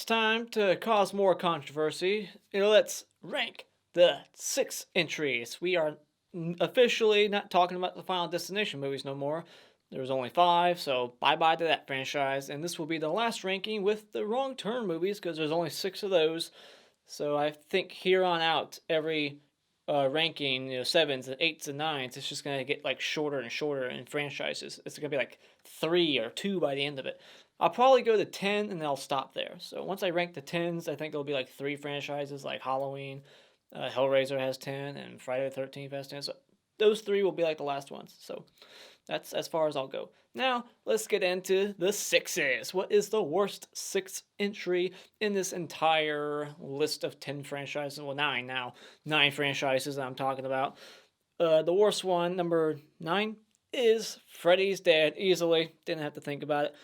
time to cause more controversy. Let's rank the 6 entries. We are officially not talking about the Final Destination movies no more. There's only 5, so bye-bye to that franchise. And this will be the last ranking with the Wrong Turn movies because there's only 6 of those. So I think here on out, every ranking, 7s and 8s and 9s, it's just going to get like shorter and shorter in franchises. It's going to be like 3 or 2 by the end of it. I'll probably go to 10 and then I'll stop there. So once I rank the 10s, I think there'll be like 3 franchises like Halloween, Hellraiser has 10, and Friday the 13th has 10. So those 3 will be like the last ones. So that's as far as I'll go. Now, let's get into the 6s. What is the worst 6th entry in this entire list of 10 franchises? Well, 9 now. 9 franchises that I'm talking about. The worst one, number 9, is Freddys Dead. Easily. Didn't have to think about it.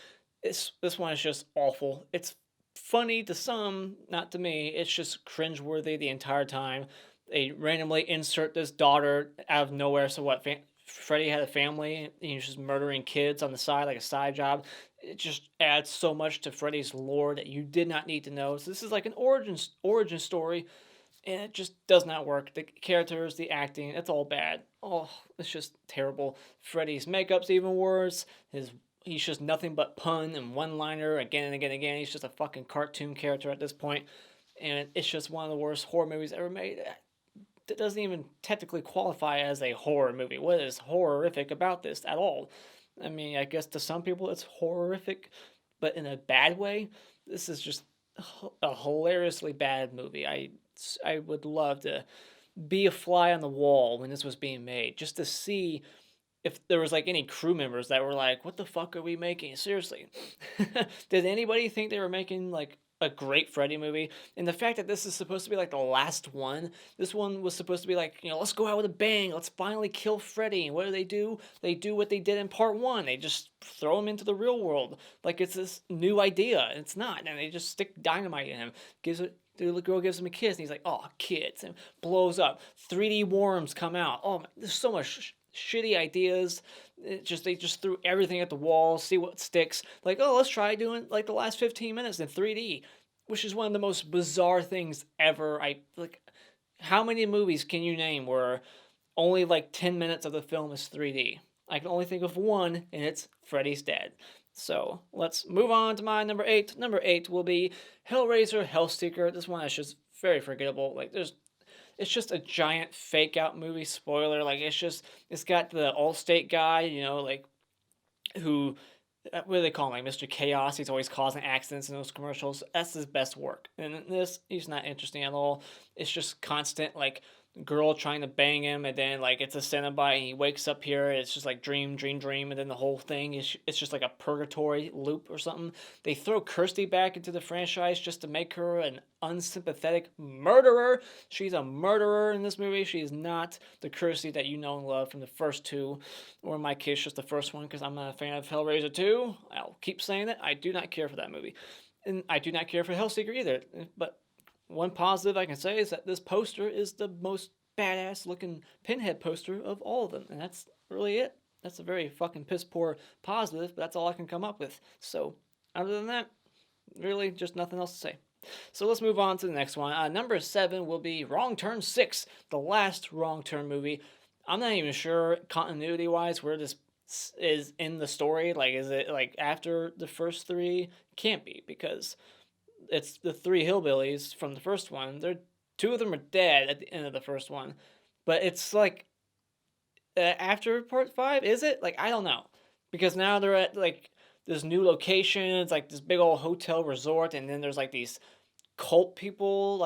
This one is just awful. It's funny to some, not to me. It's just cringeworthy the entire time. They randomly insert this daughter out of nowhere. So what? Freddy had a family and he was just murdering kids on the side, like a side job. It just adds so much to Freddy's lore that you did not need to know. So this is like an origin story, and it just does not work. The characters, the acting, it's all bad. Oh, it's just terrible. Freddy's makeup's even worse. He's just nothing but pun and one-liner again and again and again. He's just a fucking cartoon character at this point, and it's just one of the worst horror movies ever made. It doesn't even technically qualify as a horror movie. What is horrific about this at all? I mean, I guess to some people it's horrific, but in a bad way. This is just a hilariously bad movie. I would love to be a fly on the wall when this was being made, just to see if there was like any crew members that were like, "What the fuck are we making? Seriously." Did anybody think they were making like a great Freddy movie? And the fact that this is supposed to be like the last one, this one was supposed to be like, let's go out with a bang, let's finally kill Freddy. And what do? They do what they did in part 1. They just throw him into the real world like it's this new idea. It's not. And they just stick dynamite in him. The little girl gives him a kiss, and he's like, "Oh, kids," and blows up. 3D worms come out. Oh, man, there's so much shitty ideas. They just threw everything at the wall, see what sticks. Like, oh, let's try doing like the last 15 minutes in 3D, which is one of the most bizarre things ever. How many movies can you name where only like 10 minutes of the film is 3D? I can only think of one, and it's Freddy's Dead. So let's move on to my number 8. Number 8 will be Hellraiser Hellseeker. This one is just very forgettable. It's just a giant fake out movie. Spoiler, it's got the Allstate guy, who, what do they call him? Like Mr. Chaos. He's always causing accidents in those commercials. That's his best work. And in this, he's not interesting at all. It's just constant girl trying to bang him, and then it's a Cenobite, and he wakes up here, and it's just like dream, and then the whole thing is it's just like a purgatory loop or something. They throw Kirsty back into the franchise just to make her an unsympathetic murderer. She's a murderer in this movie. She is not the Kirsty that you know and love from the first 2, or in my case, just the first one, because I'm not a fan of Hellraiser 2. I'll keep saying that. I do not care for that movie. And I do not care for Hellseeker either. But one positive I can say is that this poster is the most badass looking Pinhead poster of all of them. And that's really it. That's a very fucking piss poor positive, but that's all I can come up with. So, other than that, really just nothing else to say. So let's move on to the next one. Number 7 will be Wrong Turn 6, the last Wrong Turn movie. I'm not even sure, continuity-wise, where this is in the story. Is it after the first 3? Can't be, because it's the 3 hillbillies from the first one. 2 of them are dead at the end of the first one, but it's after part 5. Is it? I don't know, because now they're at this new location. It's this big old hotel resort, and then there's these cult people.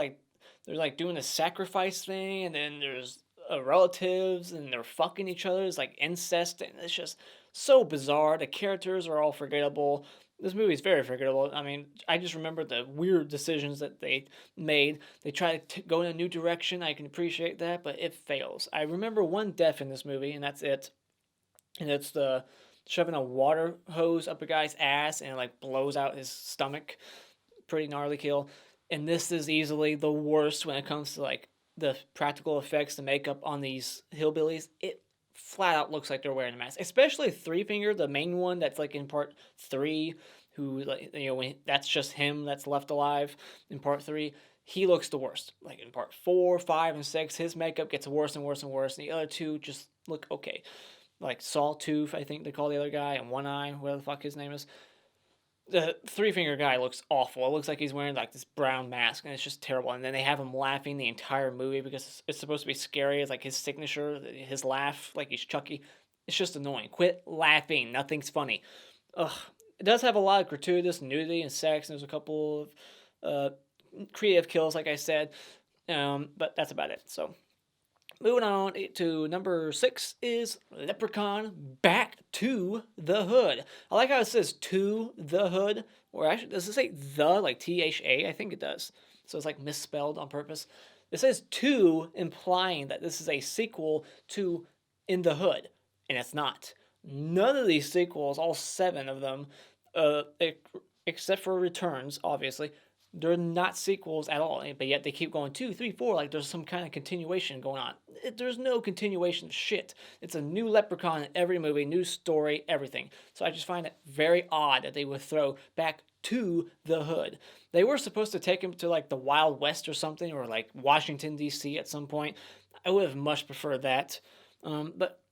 They're doing a sacrifice thing, and then there's relatives, and they're fucking each other. It's incest, and it's just so bizarre. The characters are all forgettable. This movie is very forgettable. I mean, I just remember the weird decisions that they made. They try to go in a new direction. I can appreciate that, but it fails. I remember one death in this movie, and that's it. And it's the shoving a water hose up a guy's ass, and it blows out his stomach. Pretty gnarly kill. And this is easily the worst when it comes to the practical effects, the makeup on these hillbillies. It flat out looks like they're wearing a mask, especially Three Finger, the main one that's in part 3, who, like, when that's just him that's left alive in part 3. He looks the worst. Like in part 4, 5, and 6, his makeup gets worse and worse and worse, and the other two just look okay. Like Sawtooth, I think they call the other guy, and One Eye, whatever the fuck his name is. The Three Finger guy looks awful. It looks like he's wearing like this brown mask, and it's just terrible. And then they have him laughing the entire movie because it's supposed to be scary. It's like his signature, his laugh, like he's Chucky. It's just annoying. Quit laughing. Nothing's funny. Ugh. It does have a lot of gratuitous nudity and sex, and there's a couple of creative kills, like I said, but that's about it. So, moving on to number 6 is Leprechaun Back to the Hood. I like how it says "to the hood," or actually, does it say "the" like THA? I think it does. So it's like misspelled on purpose. It says "to," implying that this is a sequel to In the Hood, and it's not. None of these sequels, all 7 of them, except for Returns, obviously, they're not sequels at all, but yet they keep going 2, 3, 4, like there's some kind of continuation going on. There's no continuation of shit. It's a new Leprechaun in every movie, new story, everything. So I just find it very odd that they would throw back to the hood. They were supposed to take him to like the Wild West or something, or like Washington, D.C. at some point. I would have much preferred that. But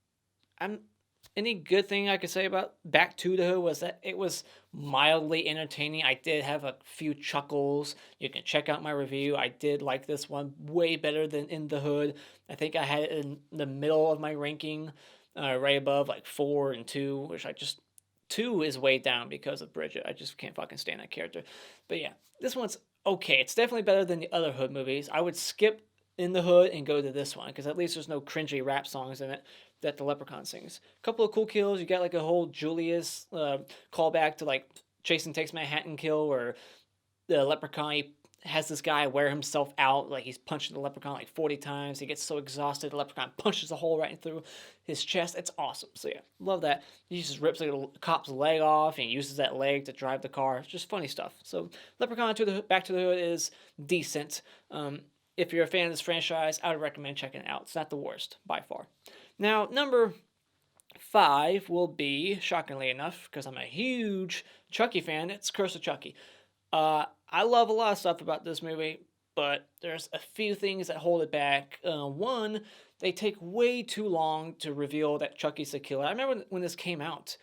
any good thing I could say about Back to the Hood was that it was mildly entertaining. I did have a few chuckles. You can check out my review. I did like this one way better than In the Hood. I think I had it in the middle of my ranking, right above like 4 and 2, which 2 is way down because of Bridget. I just can't fucking stand that character. But yeah, this one's okay. It's definitely better than the other Hood movies. I would skip In the Hood and go to this one because at least there's no cringy rap songs in it that the Leprechaun sings. A couple of cool kills. You got like a whole Julius callback to like Jason Takes Manhattan kill where the Leprechaun, he has this guy wear himself out, like he's punching the Leprechaun like 40 times. He gets so exhausted, the Leprechaun punches a hole right through his chest. It's awesome. So yeah, love that. He just rips like a cop's leg off and uses that leg to drive the car. It's just funny stuff. So Leprechaun Back to the Hood is decent. If you're a fan of this franchise, I would recommend checking it out. It's not the worst, by far. Now, number 5 will be, shockingly enough, because I'm a huge Chucky fan, it's Curse of Chucky. I love a lot of stuff about this movie, but there's a few things that hold it back. One, they take way too long to reveal that Chucky's the killer. I remember when this came out,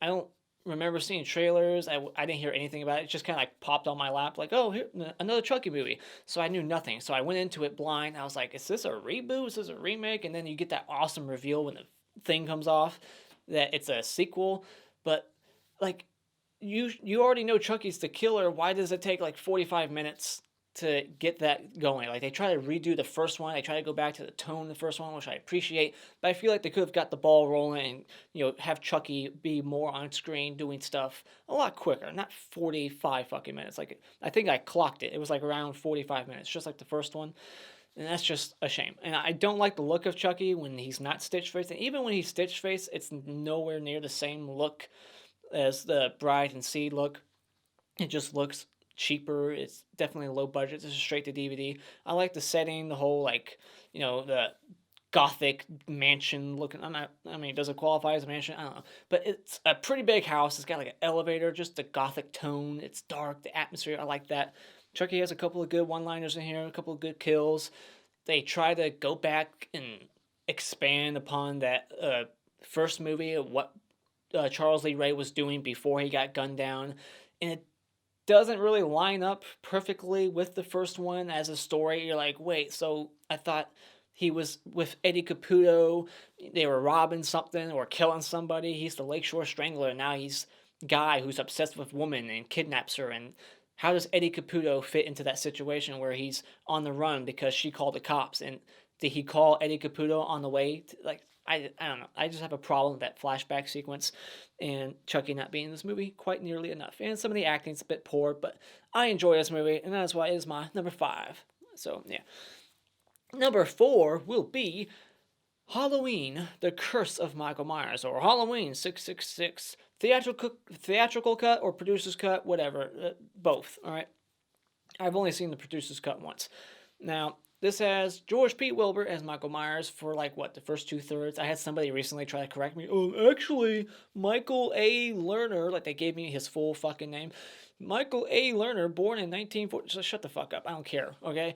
I don't remember seeing trailers. I didn't hear anything about it. It just kind of like popped on my lap, like, oh, here, another Chucky movie. So I knew nothing. So I went into it blind. I was like, is this a reboot? Is this a remake? And then you get that awesome reveal when the thing comes off that it's a sequel. But like, you already know Chucky's the killer. Why does it take like 45 minutes to get that going? Like, they try to redo the first one. They try to go back to the tone of the first one, which I appreciate. But I feel like they could have got the ball rolling and, have Chucky be more on screen doing stuff a lot quicker. Not 45 fucking minutes. Like, I think I clocked it. It was like around 45 minutes, just like the first one. And that's just a shame. And I don't like the look of Chucky when he's not stitch-faced. And even when he's stitch-faced, it's nowhere near the same look as the Bride and Seed look. It just looks cheaper. It's definitely low budget. This is straight to DVD. I like the setting, the whole the gothic mansion looking. Does it qualify as a mansion? I don't know. But it's a pretty big house. It's got like an elevator, just the gothic tone. It's dark, the atmosphere. I like that. Chucky has a couple of good one-liners in here, a couple of good kills. They try to go back and expand upon that first movie of what Charles Lee Ray was doing before he got gunned down. And it doesn't really line up perfectly with the first one as a story. You're like, wait, so I thought he was with Eddie Caputo, they were robbing something or killing somebody. He's the Lakeshore Strangler, and now he's a guy who's obsessed with woman and kidnaps her. And how does Eddie Caputo fit into that situation where he's on the run because she called the cops? And did he call Eddie Caputo on the way? I don't know. I just have a problem with that flashback sequence and Chucky not being in this movie quite nearly enough. And some of the acting's a bit poor, but I enjoy this movie, and that's why it is my number 5. So, yeah. Number 4 will be Halloween, The Curse of Michael Myers, or Halloween 666. Theatrical cut or producer's cut, whatever. Both, all right? I've only seen the producer's cut once. Now, This has George P. Wilbur as Michael Myers for like what, the first 2/3. I had somebody recently try to correct me. Oh, actually, Michael A. Lerner, like they gave me his full fucking name. Michael A. Lerner, born in 1940. So shut the fuck up. I don't care. Okay,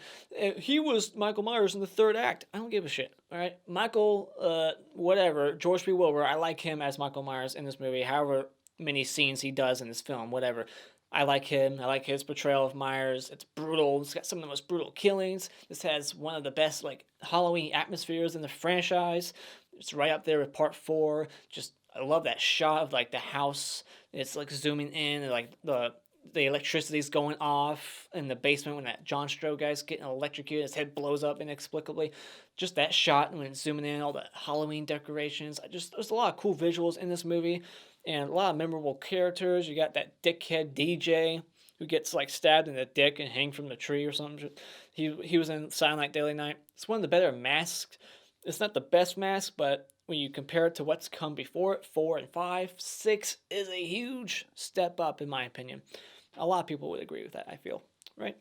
he was Michael Myers in the third act. I don't give a shit. All right, Michael, whatever. George P. Wilbur. I like him as Michael Myers in this movie. However many scenes he does in this film, whatever. I like him. I like his portrayal of Myers. It's brutal. It's got some of the most brutal killings. This has one of the best like Halloween atmospheres in the franchise. It's right up there with Part 4. Just I love that shot of like the house. It's like zooming in and like the electricity's going off in the basement when that John Stroh guy's getting electrocuted. His head blows up inexplicably. Just that shot when it's zooming in, all the Halloween decorations. There's a lot of cool visuals in this movie. And a lot of memorable characters. You got that dickhead DJ who gets like stabbed in the dick and hanged from the tree or something. He was in Silent Night, Deadly Night. It's one of the better masks. It's not the best mask, but when you compare it to what's come before it, 4 and 5, 6 is a huge step up in my opinion. A lot of people would agree with that, I feel, right?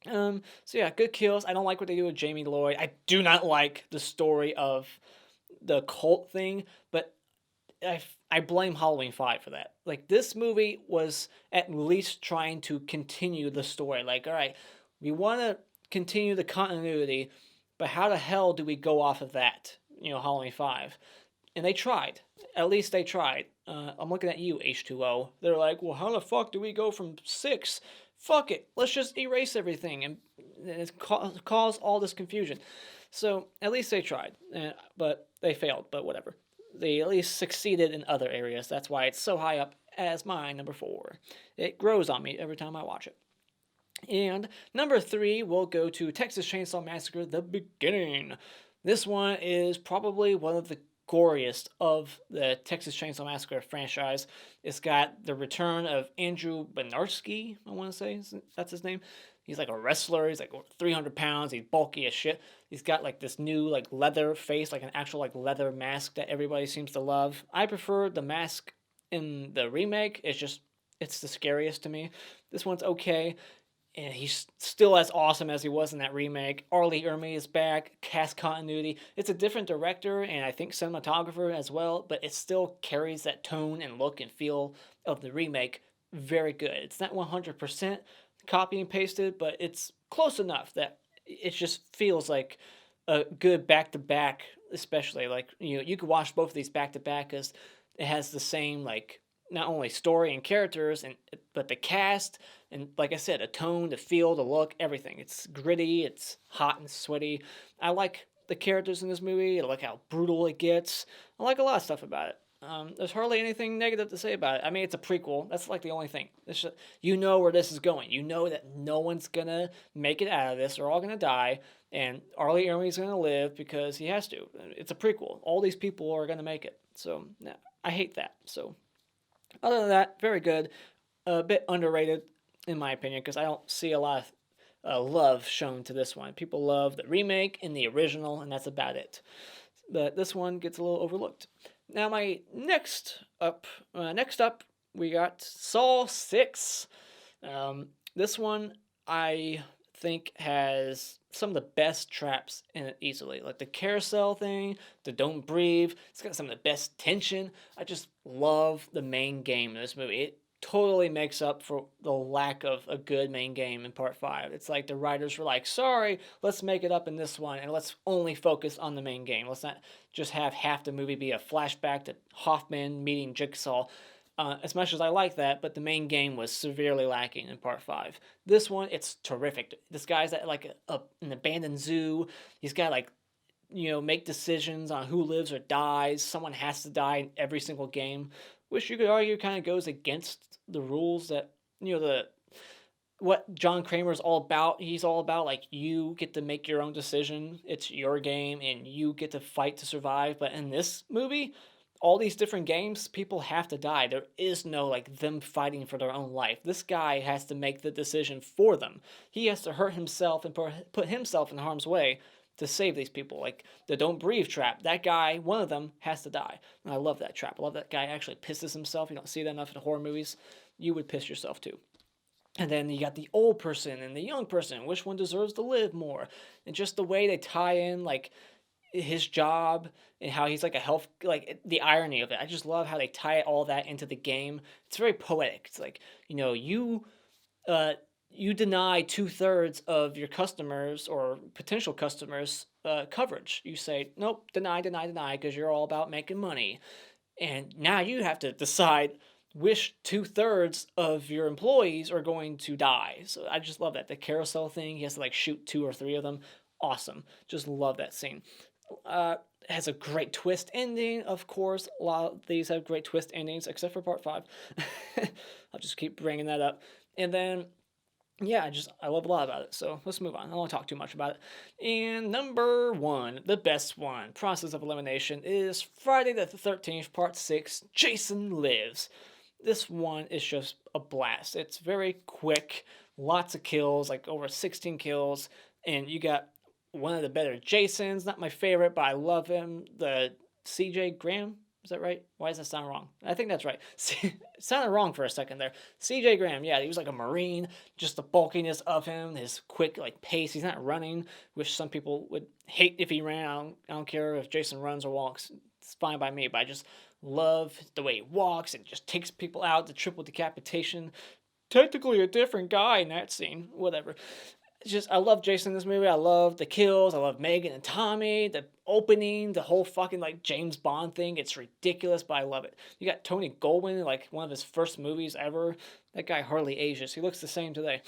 So yeah, good kills. I don't like what they do with Jamie Lloyd. I do not like the story of the cult thing, but I blame Halloween 5 for that. Like, this movie was at least trying to continue the story. Like, all right, we want to continue the continuity, but how the hell do we go off of that? Halloween 5. And they tried. At least they tried. I'm looking at you, H2O. They're like, well, how the fuck do we go from 6? Fuck it. Let's just erase everything and cause all this confusion. So, at least they tried. But they failed, but whatever. They at least succeeded in other areas. That's why it's so high up as my number 4. It grows on me every time I watch it. And number 3 will go to Texas Chainsaw Massacre: The Beginning. This one is probably one of the goriest of the Texas Chainsaw Massacre franchise. It's got the return of Andrew Benarski, I want to say that's his name. He's like a wrestler. He's like 300 pounds. He's bulky as shit. He's got like this new like leather face, like an actual like leather mask that everybody seems to love. I prefer the mask in the remake. It's the scariest to me. This one's okay. And he's still as awesome as he was in that remake. Arlie Ermy is back. Cast continuity. It's a different director and I think cinematographer as well, but it still carries that tone and look and feel of the remake very good. It's not 100% copy and pasted, but it's close enough that it just feels like a good back-to-back, especially. Like, you could watch both of these back-to-back because it has the same, like, not only story and characters, but the cast, and like I said, the tone, the feel, the look, everything. It's gritty, it's hot and sweaty. I like the characters in this movie. I like how brutal it gets. I like a lot of stuff about it. There's hardly anything negative to say about it. I mean, it's a prequel. That's like the only thing. You know where this is going. You know that no one's gonna make it out of this. They're all gonna die, and Arlie Ermey's gonna live because he has to. It's a prequel. All these people are gonna make it. So, I hate that. So, other than that, very good. A bit underrated, in my opinion, because I don't see a lot of love shown to this one. People love the remake and the original, and that's about it. But this one gets a little overlooked. Now, my next up, we got Saw 6. This one, I think, has some of the best traps in it easily. Like the carousel thing, the don't breathe. It's got some of the best tension. I just love the main game in this movie. It totally makes up for the lack of a good main game in Part 5. It's like the writers were like, sorry, let's make it up in this one, and let's only focus on the main game. Let's not just have half the movie be a flashback to Hoffman meeting Jigsaw. As much as I like that, but the main game was severely lacking in Part 5. This one, it's terrific. This guy's at like an abandoned zoo. He's got like, make decisions on who lives or dies. Someone has to die in every single game, which you could argue kind of goes against the rules that, what John Kramer's all about. He's all about, like, you get to make your own decision. It's your game, and you get to fight to survive. But in this movie, all these different games, people have to die. There is no, like, them fighting for their own life. This guy has to make the decision for them. He has to hurt himself and put himself in harm's way to save these people. Like the don't breathe trap, that guy, one of them, has to die. And I love that trap. I love that guy actually pisses himself. You don't see that enough in horror movies. You would piss yourself too. And then you got the old person and the young person. Which one deserves to live more? And just the way they tie in, like, his job and how he's like a health, like the irony of it. I just love how they tie all that into the game. It's very poetic. It's like, uh, you deny 2/3 of your customers or potential customers coverage. You say, nope, deny, deny, deny, because you're all about making money. And now you have to decide which 2/3 of your employees are going to die. So I just love that. The carousel thing, he has to like shoot 2 or 3 of them. Awesome. Just love that scene. Has a great twist ending, of course. A lot of these have great twist endings, except for part 5. I'll just keep bringing that up. And then, yeah, I love a lot about it. So let's move on. I don't want to talk too much about it. And number 1, the best one, process of elimination, is Friday the 13th, part 6, Jason Lives. This one is just a blast. It's very quick, lots of kills, like over 16 kills, and you got one of the better Jasons. Not my favorite, but I love him. The CJ Graham, is that right? Why does that sound wrong? I think that's right. It sounded wrong for a second there. CJ Graham, yeah, he was like a Marine. Just the bulkiness of him, his quick like pace. He's not running, which some people would hate if he ran. I don't care if Jason runs or walks. It's fine by me, but I just love the way he walks and just takes people out. The triple decapitation. Technically a different guy in that scene. Whatever. It's just, I love Jason in this movie. I love the kills. I love Megan and Tommy. The opening, the whole fucking like James Bond thing. It's ridiculous, but I love it. You got Tony Goldwyn, like one of his first movies ever. That guy hardly ages. He looks the same today.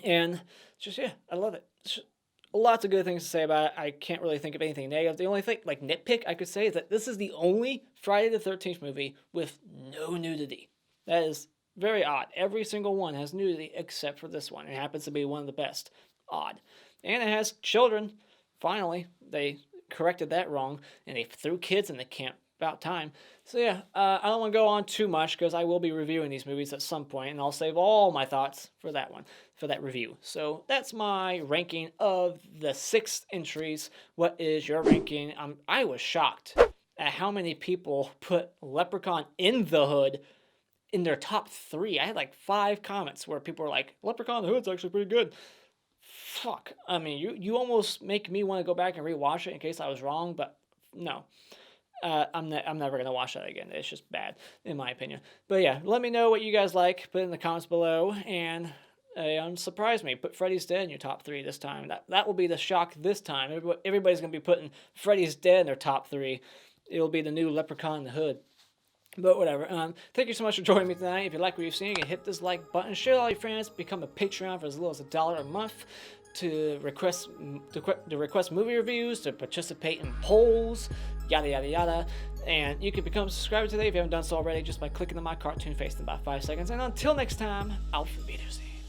And just, yeah, I love it. Lots of good things to say about it. I can't really think of anything negative. The only thing, like nitpick I could say, is that this is the only Friday the 13th movie with no nudity. That is very odd. Every single one has nudity except for this one. It happens to be one of the best. Odd. And it has children. Finally, they corrected that wrong, and they threw kids in the camp. About time. So yeah, I don't want to go on too much because I will be reviewing these movies at some point, and I'll save all my thoughts for that one, for that review. So that's my ranking of the 6 entries. What is your ranking? I was shocked at how many people put Leprechaun in the Hood in their top 3. I had like 5 comments where people were like, Leprechaun in the Hood's actually pretty good. Fuck. I mean, you almost make me want to go back and rewatch it in case I was wrong, but no. I'm never going to watch that again. It's just bad, in my opinion. But yeah, let me know what you guys like. Put it in the comments below. And surprise me. Put Freddys Dead in your top 3 this time. That will be the shock this time. Everybody's going to be putting Freddys Dead in their top 3. It'll be the new Leprechaun in the Hood. But whatever. Thank you so much for joining me tonight. If you like what you've seen, you can hit this like button. Share it with all your friends. Become a Patreon for as little as $1 a month. To request movie reviews, to participate in polls, yada yada yada. And you can become a subscriber today if you haven't done so already just by clicking on my cartoon face in about 5 seconds. And until next time, auf Wiedersehen.